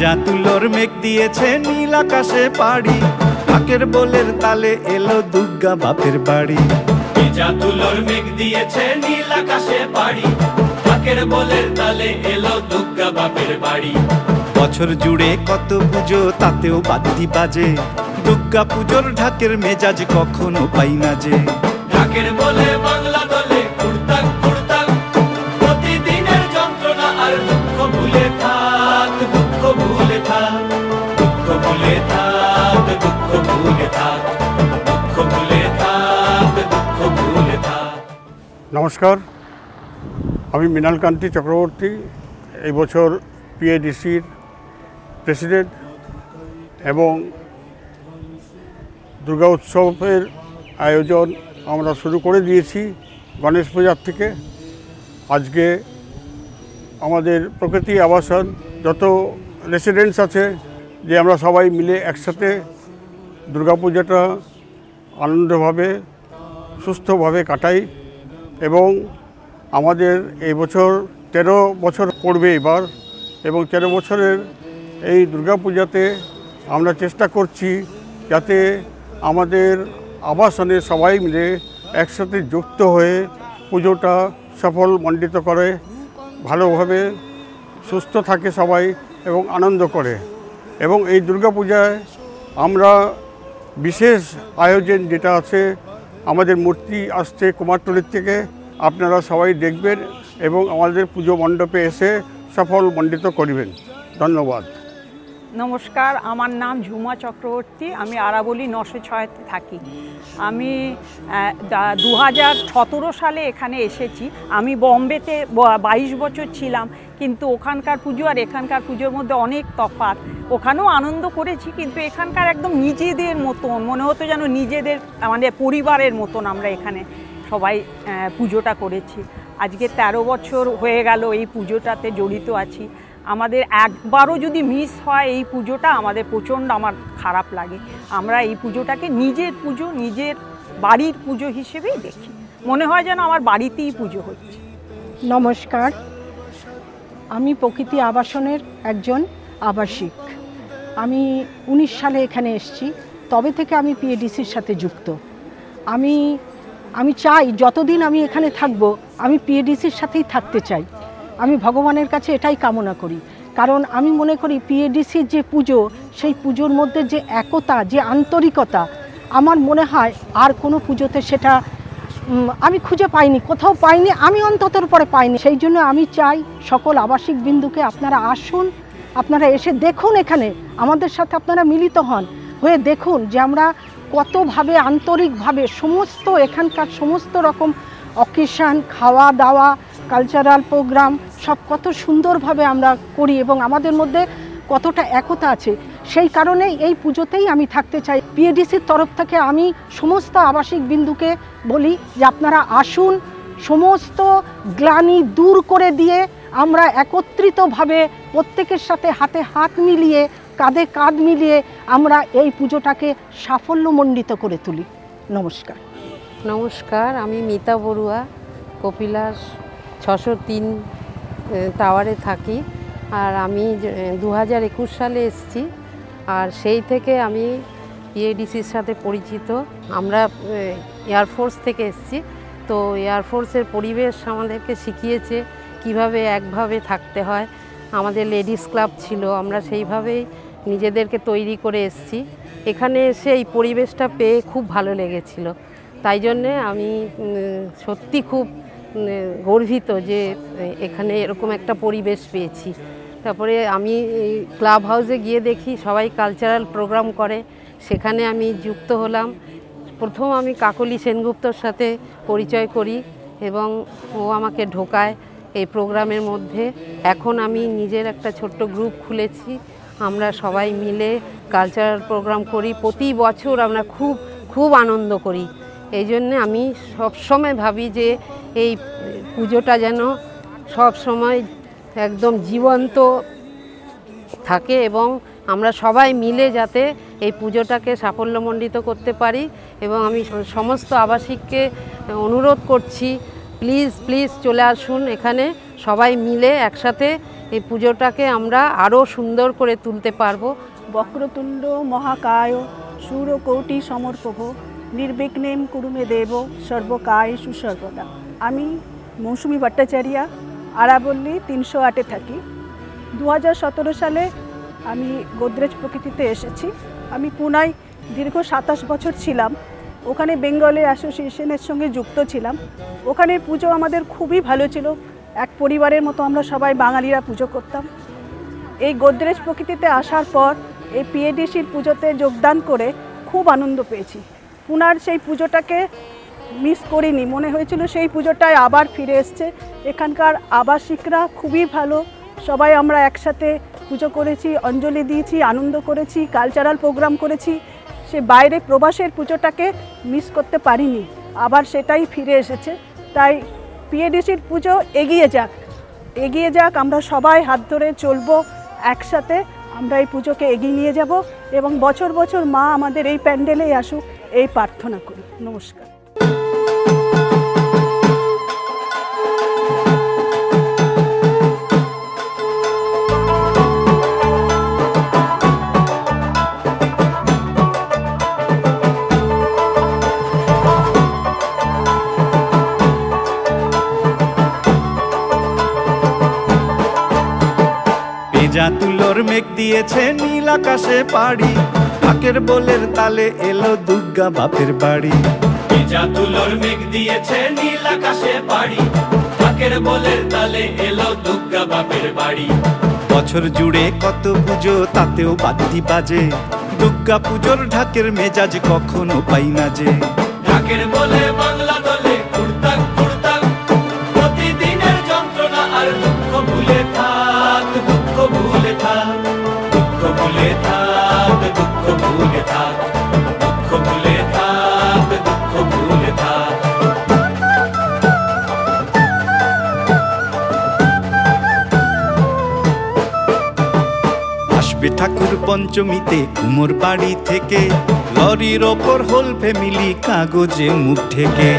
ভেজা তুলোর মেঘ দিয়েছে নীল আকাশে পাড়ি, ঢাকের বোলের তালে এলো দুর্গা বাপের বাড়ি। ভেজা তুলোর মেঘ দিয়েছে নীল আকাশে পাড়ি, ঢাকের বোলের তালে এলো দুর্গা বাপের বাড়ি। বছর জুড়ে কত পুজো তাতেও বাদ্যি বাজে, দুর্গা পুজোর ঢাকের মেজাজ কখনো পাই না যে। ঢাকের বলে বাংলা দলে কুড়তাক কুড়তাক, প্রতিদিনের যন্ত্রণা আর দুঃখ ভুলে থাক, দুঃখ ভুলে থাক, দুঃখ ভুলে থাক, দুঃখ ভুলে থাক, দুঃখ ভুলে থাক, দুঃখ ভুলে থাক। নমস্কার, আমি মৃণালকান্তি চক্রবর্তী, এই বছর পিএডিসির প্রেসিডেন্ট এবং দুর্গা উৎসবের আয়োজন আমরা শুরু করে দিয়েছি গণেশ পূজার থেকে। আজকে আমাদের প্রকৃতি আবাসন যত রেসিডেন্টস আছে যে আমরা সবাই মিলে একসাথে দুর্গাপূজাটা আনন্দভাবে সুস্থভাবে কাটাই এবং আমাদের এই বছর 13 বছর পড়বে এবার, এবং 13 বছরের এই দুর্গাপূজাতে আমরা চেষ্টা করছি যাতে আমাদের আবাসনে সবাই মিলে একসাথে যুক্ত হয়ে পুজোটা সফলমণ্ডিত করে, ভালোভাবে সুস্থ থাকে সবাই এবং আনন্দ করে। এবং এই দুর্গাপূজায় আমরা বিশেষ আয়োজন যেটা আছে, আমাদের মূর্তি আসছে কুমারটুলির থেকে, আপনারা সবাই দেখবেন এবং আমাদের পুজো মণ্ডপে এসে সফলমণ্ডিত করবেন। ধন্যবাদ। নমস্কার, আমার নাম ঝুমা চক্রবর্তী, আমি আরাবলি 906-তে থাকি। আমি 2017 সালে এখানে এসেছি। আমি বম্বেতে 22 বছর ছিলাম, কিন্তু ওখানকার পুজো আর এখানকার পুজোর মধ্যে অনেক তফাৎ। ওখানেও আনন্দ করেছি, কিন্তু এখানকার একদম নিজেদের মতন মনে হতো, যেন নিজেদের মানে পরিবারের মতন আমরা এখানে সবাই পুজোটা করেছি। আজকে 13 বছর হয়ে গেল এই পুজোটাতে জড়িত আছি। আমাদের একবারও যদি মিস হয় এই পুজোটা, আমাদের প্রচণ্ড আমার খারাপ লাগে। আমরা এই পুজোটাকে নিজের পুজো, নিজের বাড়ির পুজো হিসেবেই দেখি, মনে হয় যেন আমার বাড়িতেই পুজো হচ্ছে। নমস্কার, আমি প্রকৃতি আবাসনের একজন আবাসিক। আমি 19 সালে এখানে এসেছি, তবে থেকে আমি পিএডিসির সাথে যুক্ত। আমি চাই যতদিন আমি এখানে থাকব আমি পিএডিসির সাথেই থাকতে চাই। আমি ভগবানের কাছে এটাই কামনা করি, কারণ আমি মনে করি পিএডিসির যে পুজো, সেই পুজোর মধ্যে যে একতা, যে আন্তরিকতা, আমার মনে হয় আর কোনো পুজোতে সেটা আমি খুঁজে পাইনি, কোথাও পাইনি, আমি অন্ততর পরে পাইনি। সেই জন্য আমি চাই সকল আবাসিক বিন্দুকে আপনারা আসুন, আপনারা এসে দেখুন, এখানে আমাদের সাথে আপনারা মিলিত হয়ে দেখুন যে আমরা কতভাবে আন্তরিকভাবে সমস্ত এখানকার সমস্ত রকম অকেশন, খাওয়া দাওয়া, কালচারাল প্রোগ্রাম সব কত সুন্দরভাবে আমরা করি এবং আমাদের মধ্যে কতটা একতা আছে। সেই কারণেই এই পুজোতেই আমি থাকতে চাই। পিএডিসির তরফ থেকে আমি সমস্ত আবাসিক বিন্দুকে বলি যে আপনারা আসুন, সমস্ত গ্লানি দূর করে দিয়ে আমরা একত্রিতভাবে প্রত্যেকের সাথে হাতে হাত মিলিয়ে, কাঁধে কাঁধ মিলিয়ে আমরা এই পুজোটাকে সাফল্যমণ্ডিত করে তুলি। নমস্কার। নমস্কার, আমি মিতা বড়ুয়া, কপিলাস 603 টাওয়ারে থাকি। আর আমি 2021 সালে এসেছি, আর সেই থেকে আমি পিএডিসির সাথে পরিচিত। আমরা এয়ারফোর্স থেকে এসেছি, তো এয়ারফোর্সের পরিবেশ আমাদেরকে শিখিয়েছে কিভাবে একভাবে থাকতে হয়। আমাদের লেডিস ক্লাব ছিল, আমরা সেইভাবেই নিজেদেরকে তৈরি করে এসেছি। এখানে এসে এই পরিবেশটা পেয়ে খুব ভালো লেগেছিল, তাই জন্যে আমি সত্যি খুব গর্বিত যে এখানে এরকম একটা পরিবেশ পেয়েছি। তারপরে আমি ক্লাব হাউসে গিয়ে দেখি সবাই কালচারাল প্রোগ্রাম করে, সেখানে আমি যুক্ত হলাম। প্রথম আমি কাকলি সেনগুপ্তর সাথে পরিচয় করি এবং ও আমাকে ঢোকায় এই প্রোগ্রামের মধ্যে। এখন আমি নিজের একটা ছোট্ট গ্রুপ খুলেছি, আমরা সবাই মিলে কালচারাল প্রোগ্রাম করি। প্রতি বছর আমরা খুব আনন্দ করি। এই জন্যে আমি সবসময় ভাবি যে এই পুজোটা যেন সব সময় একদম জীবন্ত থাকে এবং আমরা সবাই মিলে যাতে এই পুজোটাকে সাফল্যমণ্ডিত করতে পারি। এবং আমি সমস্ত আবাসিককে অনুরোধ করছি, প্লিজ চলে আসুন এখানে, সবাই মিলে একসাথে এই পুজোটাকে আমরা আরও সুন্দর করে তুলতে পারবো। বক্রতুণ্ড মহাকায় সূর্যকোটি সমপ্রভ নির্বিঘ্নেম কুরুমে দেব সর্বকায়েষু সর্বদা। আমি মৌসুমী ভট্টাচার্য, আরাবল্লী 308-এ থাকি। 2017 সালে আমি গোদরেজ প্রকৃতিতে এসেছি। আমি পুনায় দীর্ঘ 27 বছর ছিলাম। ওখানে বেঙ্গলি অ্যাসোসিয়েশনের সঙ্গে যুক্ত ছিলাম। ওখানে পুজো আমাদের খুবই ভালো ছিল, এক পরিবারের মতো আমরা সবাই বাঙালিরা পুজো করতাম। এই গোদরেজ প্রকৃতিতে আসার পর এই পিএডিসির পুজোতে যোগদান করে খুব আনন্দ পেয়েছি। পুনার সেই পুজোটাকে মিস করিনি, মনে হয়েছিল সেই পুজোটায় আবার ফিরে এসছে। এখানকার আবাসিকরা খুবই ভালো, সবাই আমরা একসাথে পুজো করেছি, অঞ্জলি দিয়েছি, আনন্দ করেছি, কালচারাল প্রোগ্রাম করেছি। সে বাইরে প্রবাসের পুজোটাকে মিস করতে পারিনি, আবার সেটাই ফিরে এসেছে। তাই পিএডিসির পুজো এগিয়ে যাক, আমরা সবাই হাত ধরে চলবো, একসাথে আমরা এই পুজোকে এগিয়ে নিয়ে যাব এবং বছর বছর মা আমাদের এই প্যান্ডেলেই আসুক, এই প্রার্থনা করি। নমস্কার। যা তুলোর মেঘ দিয়েছে নীল আকাশে পাড়ি, ঢাকের বোলের তালে এলো দুর্গা বাপের বাড়ি। যা তুলোর মেঘ দিয়েছে নীল আকাশে পাড়ি, ঢাকের বোলের তালে এলো দুর্গা বাপের বাড়ি। বছর জুড়ে কত পুজো তাতেও বাদ্যি বাজে, দুর্গা পুজোর ঢাকের মেজাজ কখনো পাই না যে। ঢাকের বলে বাংলা দলে কুড়তাক কুড়তাক, প্রতিদিনের যন্ত্রণা আর দুঃখ ভুলে থাক, দুঃখ ভুলে থাক, দুঃখ ভুলে থাক, দুঃখ ভুলে থাক, দুঃখ ভুলে থাক, দুঃখ ভুলে থাক। আসবে ঠাকুর পঞ্চমীতে কুমোর বাড়ি থেকে, লরির ওপর হোল ফ্যামিলি কাগজে মুখ ঢেকে।